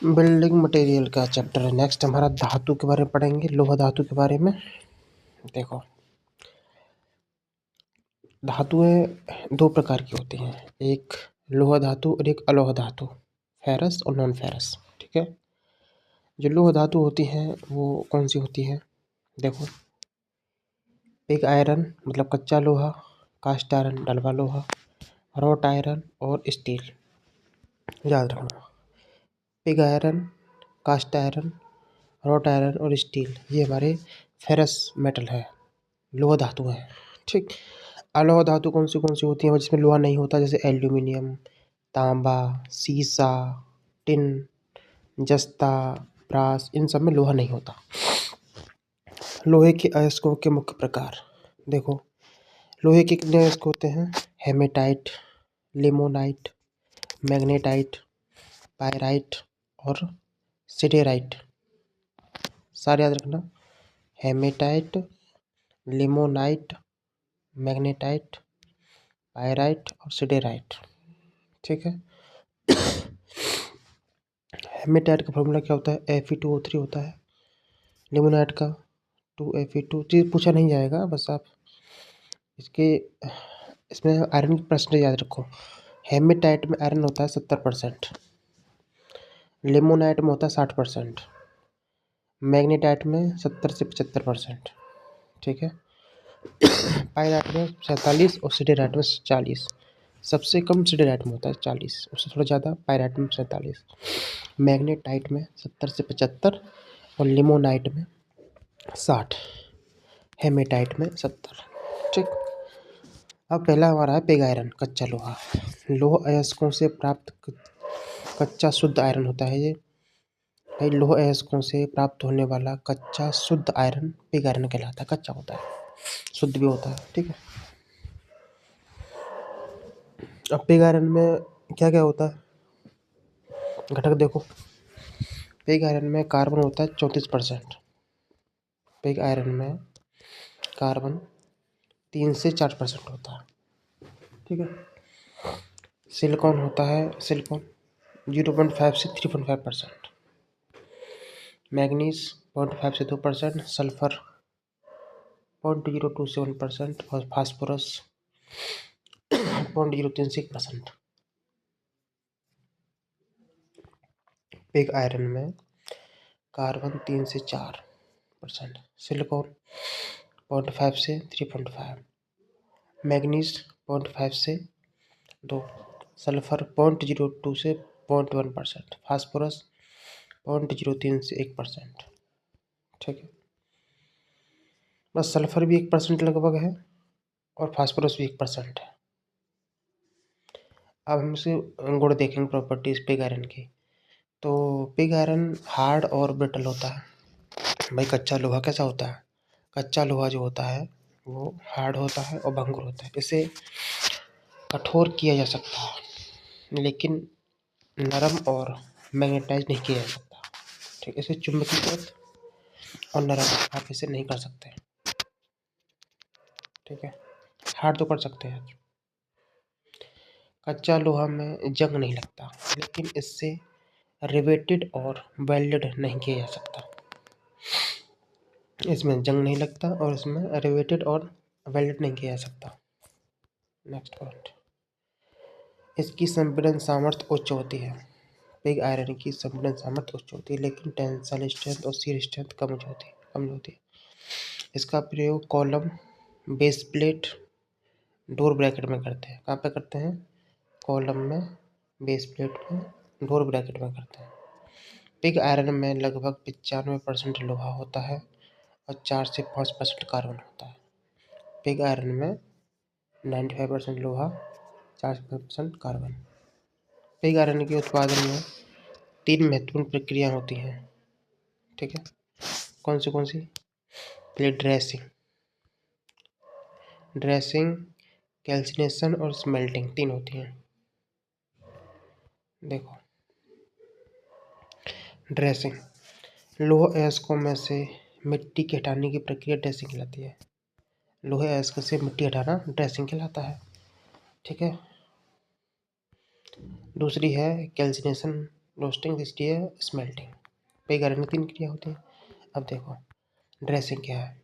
Building material का chapter है। Next हमारा धातु के बारे में पढ़ेंगे, लोहा धातु के बारे में। देखो, धातुएं दो प्रकार की होती हैं, एक लोहा धातु और एक अलोहा धातु, फेरस और नॉन फेरस। ठीक है, जो लोहा धातु होती हैं वो कौन सी होती है? देखो, पिग आयरन मतलब कच्चा लोहा, कास्ट आयरन डलवा लोहा, रॉट आयरन और स्टील। याद रखना, pig iron, cast iron, wrought iron और स्टील ये हमारे फेरस मेटल है, लोहा धातु है। ठीक, अलोहा धातु कौन सी होती है जिसमें लोहा नहीं होता? जैसे एल्यूमिनियम, तांबा, सीसा, टिन, जस्ता, ब्रास, इन सब में लोहा नहीं होता। लोहे के अयस्कों के मुख्य प्रकार देखो, लोहे के कितने अयस्क होते हैं? हेमेटाइट, लिमोनाइट, मैग्नेटाइट, पायराइट और सिडेराइट। सारे याद रखना, हेमेटाइट, लिमोनाइट, मैग्नेटाइट, पायराइट और सिडेराइट। ठीक है, हेमेटाइट का फॉर्मूला क्या होता है? Fe2O3 होता है। लिमोनाइट का 2Fe2, चीज़ पूछा नहीं जाएगा, बस आप इसमें आयरन की परसेंटेज याद रखो। हेमेटाइट में आयरन होता है 70%, लिमोनाइट में होता है 60%, मैग्नेटाइट में 70 से 75%। ठीक है, पायराइट में 47 और सिडेराइट में 40। सबसे कम सिडेराइट में होता है 40, उससे थोड़ा ज़्यादा पायराइट में 47, मैग्नेटाइट में 70 से 75 और लिमोनाइट में 60, हेमेटाइट में 70। ठीक, अब पहला हमारा है पिग आयरन, कच्चा लोहा। लोह अयस्कों से प्राप्त कच्चा शुद्ध आयरन होता है ये भाई। लोह अयस्कों से प्राप्त होने वाला कच्चा शुद्ध आयरन पिग आयरन कहलाता है। कच्चा होता है, शुद्ध भी होता है। ठीक है, अब पिग आयरन में क्या क्या होता है? घटक देखो, पिग आयरन में कार्बन होता है 34%। पिग आयरन में कार्बन 3 से 4% होता है। ठीक है, सिलिकॉन होता है, सिलिकॉन 0.5 से 3.5%, मैग्नीज 0.5 से 2%, सल्फर 0.02 से 1% और फास्फोरस 0.03 से 1%। पिग आयरन में कार्बन 3 से 4%, सिलिकॉन 0.5 से 3.5, मैग्नीज 0.5 से 2, सल्फर 0.02 से 0.1%, फास्फोरस 0.03 से 1%। ठीक है, बस सल्फर भी 1% लगभग है और फास्फोरस भी 1% है। अब हम इसे गुण देखेंगे, प्रॉपर्टीज पिग आयरन की। तो पिग आयरन हार्ड और ब्रिटल होता है भाई। कच्चा लोहा कैसा होता है? कच्चा लोहा जो होता है वो हार्ड होता है और भंगुर होता है। इसे कठोर किया जा सकता है लेकिन नरम और मैग्नेटाइज नहीं किया जा सकता। ठीक, इसे चुंबकीकृत और नरम आप इसे नहीं कर सकते। ठीक है, हार्ड तो कर सकते हैं। कच्चा लोहा में जंग नहीं लगता लेकिन इससे रिवेटेड और वेल्डेड नहीं किया जा सकता। इसमें जंग नहीं लगता और इसमें रिवेटेड और वेल्डेड नहीं किया जा सकता। नेक्स्ट पॉइंट, इसकी संपीड़न सामर्थ्य उच्च होती है। पिग आयरन की संपीड़न सामर्थ्य उच्च होती है लेकिन टेंसाइल स्ट्रेंथ और शियर स्ट्रेंथ कम होती है। इसका प्रयोग column, base plate, door bracket में करते हैं। कहाँ पे करते हैं? कॉलम में, बेस प्लेट में, डोर ब्रैकेट में करते हैं। पिग आयरन में लगभग 95% लोहा होता है और 4 से 5% कार्बन होता है। पिग आयरन में 95% लोहा, 4 से 5% कार्बन। पिग आयरन के उत्पादन में 3 महत्वपूर्ण प्रक्रिया होती हैं। ठीक है, कौन सी? पहले ड्रेसिंग, कैल्सिनेशन और स्मेल्टिंग, 3 होती हैं। देखो, ड्रेसिंग, लोह अयस्कों में से मिट्टी के हटाने की प्रक्रिया ड्रेसिंग कहलाती है। लोहे अयस्क से मिट्टी हटाना ड्रेसिंग कहलाता है। ठीक है, दूसरी है कैल्सिनेशन, रोस्टिंग, तीसरी है स्मेल्टिंग। पिग आयरन की 3 क्रिया होती है। अब देखो ड्रेसिंग क्या है।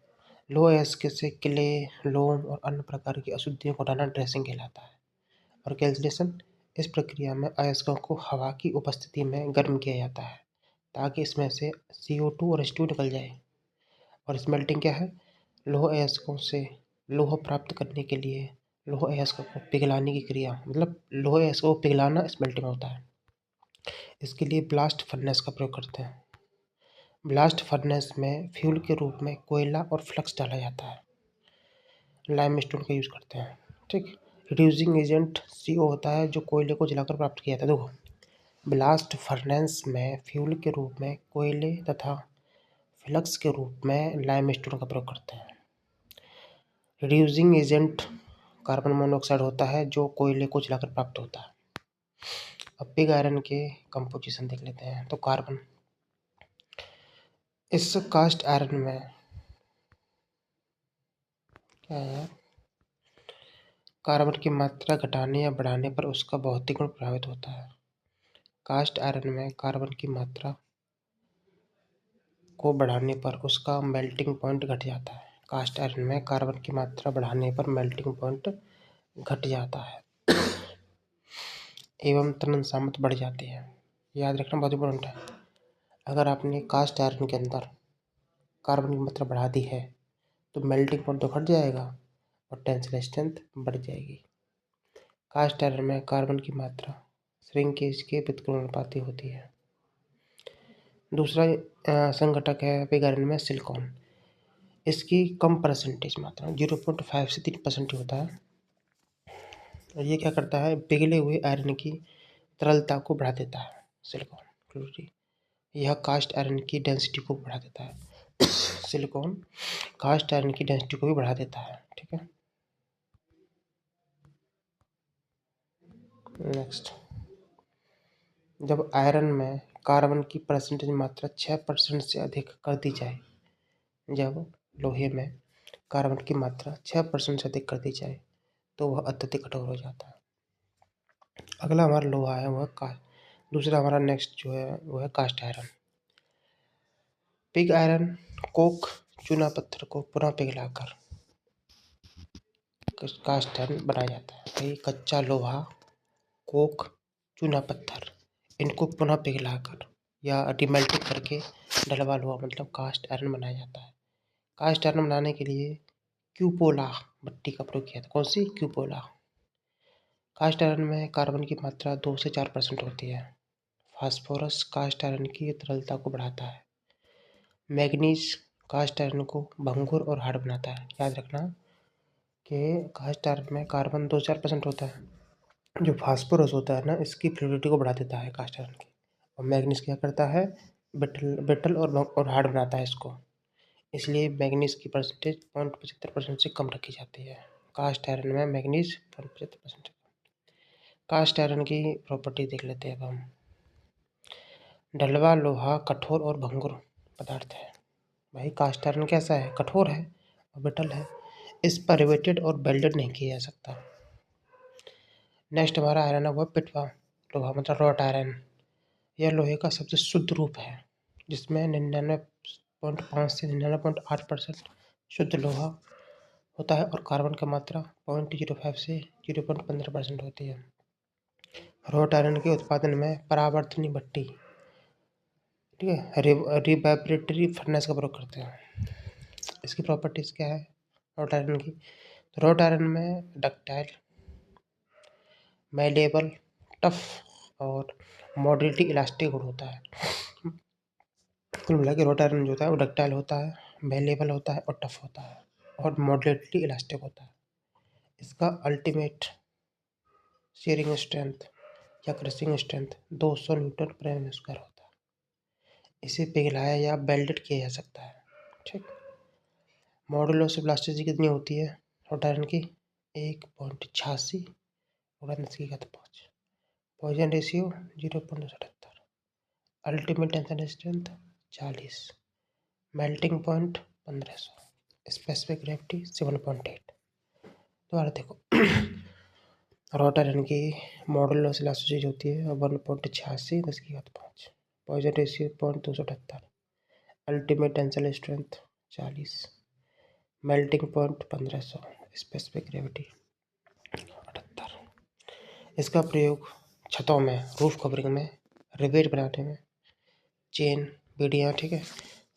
लो अयस्क से क्ले, लोम और अन्य प्रकार की अशुद्धियों को हटाना ड्रेसिंग कहलाता है। और कैल्सिनेशन, इस प्रक्रिया में अयस्कों को हवा की उपस्थिति में गर्म किया जाता है ताकि इसमें से CO2 और H2 निकल जाए। और स्मेल्टिंग क्या है, लौह अयस्कों से लौह प्राप्त करने के लिए लौह अयस्क को पिघलाने की क्रिया, मतलब लौह अयस्क को पिघलाना स्मेल्टिंग होता है। इसके लिए ब्लास्ट फर्नेस का प्रयोग करते हैं। ब्लास्ट फर्नेस में फ्यूल के रूप में कोयला और फ्लक्स डाला जाता है। लाइमस्टोन का यूज़ करते हैं। ठीक। रिड्यूसिंग एजेंट CO होता है जो कोयले को जलाकर प्राप्त किया जाता है। देखो ब्लास्ट फर्नेस में फ्यूल के रूप में कोयले तथा फ्लक्स के रूप में लाइमस्टोन का प्रयोग करते हैं। रिड्यूसिंग एजेंट कार्बन मोनोऑक्साइड होता है जो कोयले को जलाकर प्राप्त होता है। अब पिग आयरन के कंपोजिशन देख लेते हैं। तो कार्बन, इस कास्ट आयरन में क्या है, कार्बन की मात्रा घटाने या बढ़ाने पर उसका भौतिक गुण प्रभावित होता है। कास्ट आयरन में कार्बन की मात्रा को बढ़ाने पर उसका मेल्टिंग पॉइंट घट जाता है। कास्ट आयरन में कार्बन की मात्रा बढ़ाने पर मेल्टिंग पॉइंट घट जाता है एवं तनन सामर्थ्य बढ़ जाती है। याद रखना बहुत इंपॉर्टेंट है। अगर आपने कास्ट आयरन के अंदर कार्बन की मात्रा बढ़ा दी है तो मेल्टिंग पॉइंट तो घट जाएगा और टेंसिल स्ट्रेंथ बढ़ जाएगी। कास्ट आयरन में कार्बन की मात्रा श्रिंकेज के व्युत्क्रमानुपाती होती है। दूसरा संघटक है पिग आयरन में सिलिकॉन। इसकी कम परसेंटेज मात्रा 0.5 से 3% ही होता है। और ये क्या करता है, पिघले हुए आयरन की तरलता को बढ़ा देता है। सिलिकॉन क्लोरीन यह कास्ट आयरन की डेंसिटी को बढ़ा देता है। सिलिकॉन कास्ट आयरन की डेंसिटी को भी बढ़ा देता है। ठीक है। नेक्स्ट, जब आयरन में कार्बन की परसेंटेज मात्रा 6% से अधिक कर दी जाए, जब लोहे में कार्बन की मात्रा 6% से अधिक कर दी जाए तो वह अत्यधिक कठोर हो जाता है। अगला हमारा लोहा है वह दूसरा हमारा नेक्स्ट जो है वो है cast iron. Pig iron coke चूना पत्थर को पुनः पिघलाकर कास्ट आयरन बनाया जाता है। भाई कच्चा लोहा, कोक, चूना पत्थर, इनको पुनः पिघलाकर या डिमेल्टिंग करके ढलवा लोहा मतलब कास्ट आयरन बनाया जाता है। कास्ट आयरन बनाने के लिए क्यूपोला भट्टी का प्रयोग किया था। कौन सी? क्यूपोला। कास्ट आयरन में कार्बन की मात्रा 2 से 4% होती है। फास्फोरस कास्ट आयरन की तरलता को बढ़ाता है। मैग्नीज कास्ट आयरन को भंगुर और हार्ड बनाता है। याद रखना कि कास्ट आयरन में कार्बन 2-4% होता है। जो फास्फोरस होता है ना, इसकी फ्लूइडिटी को बढ़ा देता है कास्ट आयरन की। और मैग्नीज क्या करता है, ब्रिटल और हार्ड बनाता है इसको। इसलिए मैग्नीज की परसेंटेज 0.75% से कम रखी जाती है। कास्ट आयरन में मैग्नीज 0.75%। कास्ट आयरन की प्रॉपर्टी देख लेते हैं अब हम। ढलवा लोहा कठोर और भंगुर पदार्थ है। भाई कास्ट आयरन कैसा है, कठोर है और ब्रिटल है। इस पर रिवेटेड और बेल्डेड नहीं किया जा सकता। नेक्स्ट हमारा आयरन है वह पिटवा लोहा मतलब रॉट आयरन। यह लोहे का सबसे शुद्ध रूप है जिसमें 99.5 से 99.8% शुद्ध लोहा होता है और कार्बन की मात्रा 0.05 से 0.15% होती है। रॉट आयरन के उत्पादन में परावर्तनी भट्टी, ठीक है, रिवेबरेटरी फर्नेस का प्रयोग करते हैं। इसकी प्रॉपर्टीज़ क्या है रॉट आयरन की? तो रॉट आयरन में डक्टाइल, मैलेबल, टफ और मॉडरेटली इलास्टिक गुण होता है। कुल मिला के रॉट आयरन जो होता है वो डक्टाइल होता है, मैलेबल होता है और टफ होता है और मॉडरेटली इलास्टिक होता है। इसका अल्टीमेट शेयरिंग स्ट्रेंथ या क्रशिंग स्ट्रेंथ 200 न्यूटन पर एम स्क्वायर होता है। इसे पिघलाया या बेल्डेड किया जा सकता है। ठीक। मॉडुलस ऑफ इलास्टिसिटी कितनी होती है रॉट आयरन की? 1.86 और 10⁵5। Poisson ratio 0.278। Ultimate tension strength 40। Melting point 1500। Specific gravity 7.8। दोबारा देखो रोटर यानी कि मॉडुलस इलास्टिसिटी होती है 1.86 10⁵ Poisson ratio 0.278, ultimate tensile strength 40, melting point 1500, specific gravity 78। इसका प्रयोग छतों में, रूफ कवरिंग में, रिवेट बनाने में, चेन, बेड़ियाँ, ठीक है,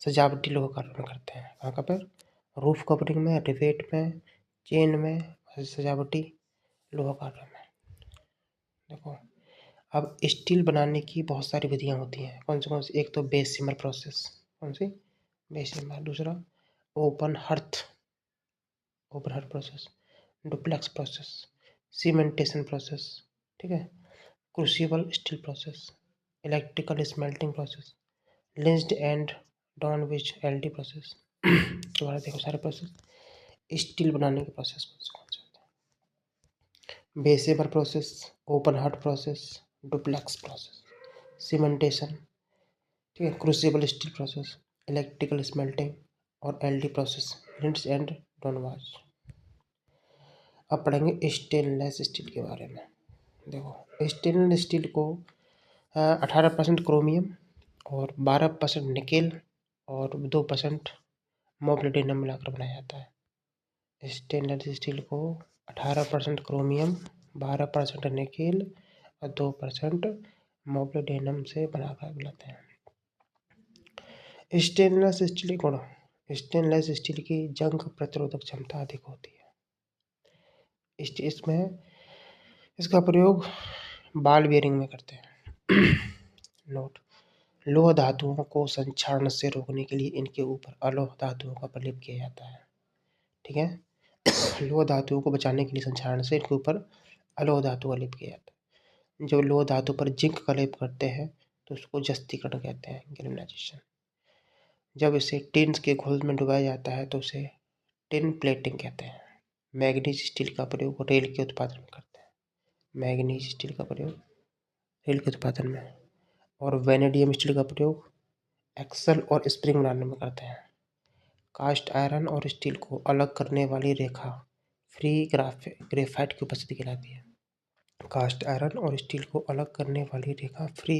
सजावटी लोहा कार्य में करते हैं। कहाँ पर? रूफ कवरिंग में, रिवेट में, चेन में, सजावटी लोहा कार्य में। देखो, अब स्टील बनाने की बहुत सारी विधियाँ होती हैं। कौन सी? एक तो बेस सिमर प्रोसेस। कौन सी? Bessemer. दूसरा open hearth process, duplex process, cementation process, ठीक है, crucible steel process, electrical smelting process, Linz and Donawitz LD process. दोबारा देखो सारे प्रोसेस। स्टील बनाने के प्रोसेस कौन से होते हैं? Bessemer process, open hearth process, duplex process, cementation, ठीक है, crucible steel process, electrical smelting और LD process, Linz and Donawitz. अब पढ़ेंगे स्टेनलेस स्टील के बारे में। देखो, स्टेनलेस स्टील को 18% क्रोमियम और 12% निकेल और 2% मोब्लिडिनम मिलाकर बनाया जाता है। स्टेनलेस स्टील को 18% क्रोमियम, 12% निकेल और 2% मोब्लिडिनम से बनाकर बनाते हैं। स्टेनलेस स्टील गुण। स्टेनलेस स्टील की जंग प्रतिरोधक क्षमता अधिक होती है। इसमें इसका प्रयोग बॉल बेयरिंग में करते हैं। नोट, लोह धातुओं को संक्षारण से रोकने के लिए इनके ऊपर अलोह धातुओं का प्रलेप किया जाता है। ठीक है, लोह धातुओं को बचाने के लिए संक्षारण से इनके ऊपर अलोह धातु का लेप किया जाता है। जब लोह धातु पर जिंक का लेप करते हैं तो उसको जस्तीकरण कहते हैं, गैल्वेनाइजेशन। जब इसे टिन के घोल में डुबाया जाता है तो उसे टिन प्लेटिंग कहते हैं। मैग्नीज स्टील का प्रयोग रेल के उत्पादन में करते हैं। मैग्नीज स्टील का प्रयोग रेल के उत्पादन में, और वेनेडियम स्टील का प्रयोग एक्सल और स्प्रिंग बनाने में करते हैं। कास्ट आयरन और स्टील को अलग करने वाली रेखा फ्री ग्रेफाइट की उपस्थिति कहलाती है। कास्ट आयरन और स्टील को अलग करने वाली रेखा फ्री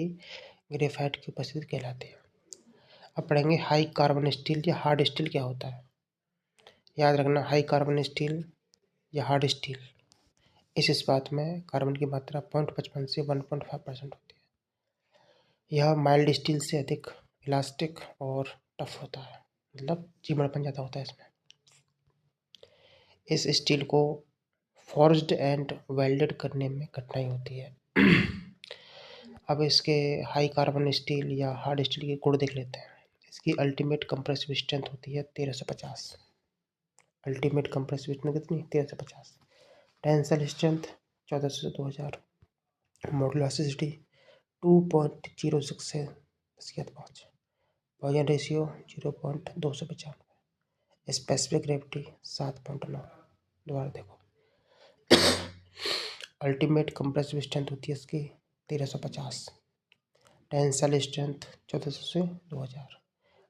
ग्रेफाइट की उपस्थिति कहलाती है। अब पढ़ेंगे हाई कार्बन स्टील या हार्ड स्टील क्या होता है। याद रखना, हाई कार्बन स्टील या हार्ड स्टील, इस इस्पात में कार्बन की मात्रा 0.55 से 1.5% होती है। यह माइल्ड स्टील से अधिक इलास्टिक और टफ होता है, मतलब चिमड़पन ज़्यादा होता है इसमें। इस स्टील को फॉर्ज्ड एंड वेल्डेड करने में कठिनाई होती है। अब इसके हाई कार्बन स्टील या हार्ड स्टील के गुण देख लेते हैं। इसकी अल्टीमेट कंप्रेसिव स्ट्रेंथ होती है 1350। अल्टीमेट कंप्रेसिव स्ट्रेंथ कितनी? 1350। टेंसाइल स्ट्रेंथ 1400 से 2000। मॉडुलस इलास्टिसिटी 2.06 से 10⁵5। Poisson ratio 0.295। Specific gravity 7.9। दोबारा देखो, अल्टीमेट कंप्रेसिव स्ट्रेंथ होती है इसकी 1350। टेंसाइल स्ट्रेंथ 1400 से 2000।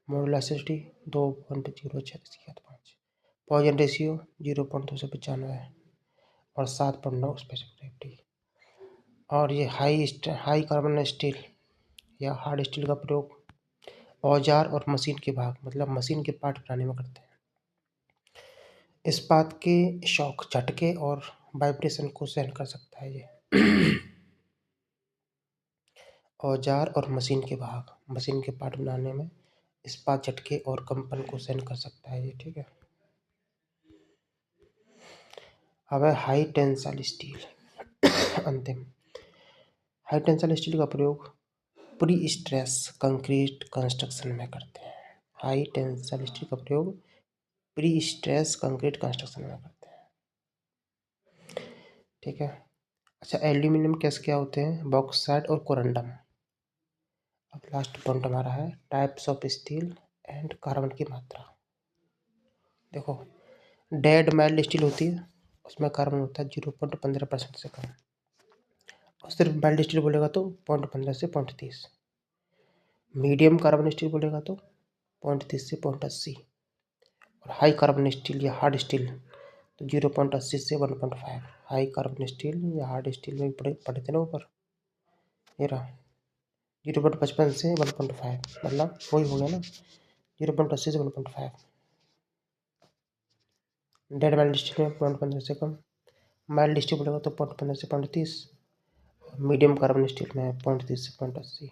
मॉडुलस इलास्टिसिटी 2.06 पॉइजन रेशियो 0.295 और 7.9 स्पेसिफिक ग्रेविटी। और ये हाई कार्बन स्टील या हार्ड स्टील का प्रयोग औजार और मशीन के भाग, मतलब मशीन के पार्ट बनाने में करते हैं। इस्पात के शॉक, झटके और वाइब्रेशन को सहन कर सकता है ये। औजार और मशीन के भाग, मशीन के पार्ट बनाने में इस्पात झटके और कंपन को सहन कर सकता है ये, ठीक है। अब है हाई टेंसाइल स्टील। अंतिम, हाई टेंसाइल स्टील का प्रयोग प्री स्ट्रेस कंक्रीट कंस्ट्रक्शन में करते हैं। हाई टेंसाइल स्टील का प्रयोग प्री स्ट्रेस कंक्रीट कंस्ट्रक्शन में करते हैं, ठीक है। अच्छा, एल्यूमिनियम कैसे क्या होते हैं? बॉक्साइट और कोरंडम। अब लास्ट पॉइंट हमारा है types of steel and carbon की मात्रा। देखो, डेड माइल्ड स्टील होती है, उसमें कार्बन होता है 0.15% से कम। और सिर्फ माइल्ड स्टील बोलेगा तो 0.15 से 0.30। मीडियम कार्बन स्टील बोलेगा तो 0.30 से 0.80। और हाई कार्बन स्टील या हार्ड स्टील तो 0.80 से 1.5। हाई कार्बन स्टील या हार्ड स्टील में पढ़े पढ़े थे ना ऊपर, ये रहा 0.55 से 1.5, मतलब वही हो गया ना 0.80 से 1.5। डेड माइल्ड स्टील में 0.15 से कम, माइल्ड स्टील बोलेगा तो 0.15 से 0.30, मीडियम कार्बन स्टील में 0.30 से 0.80।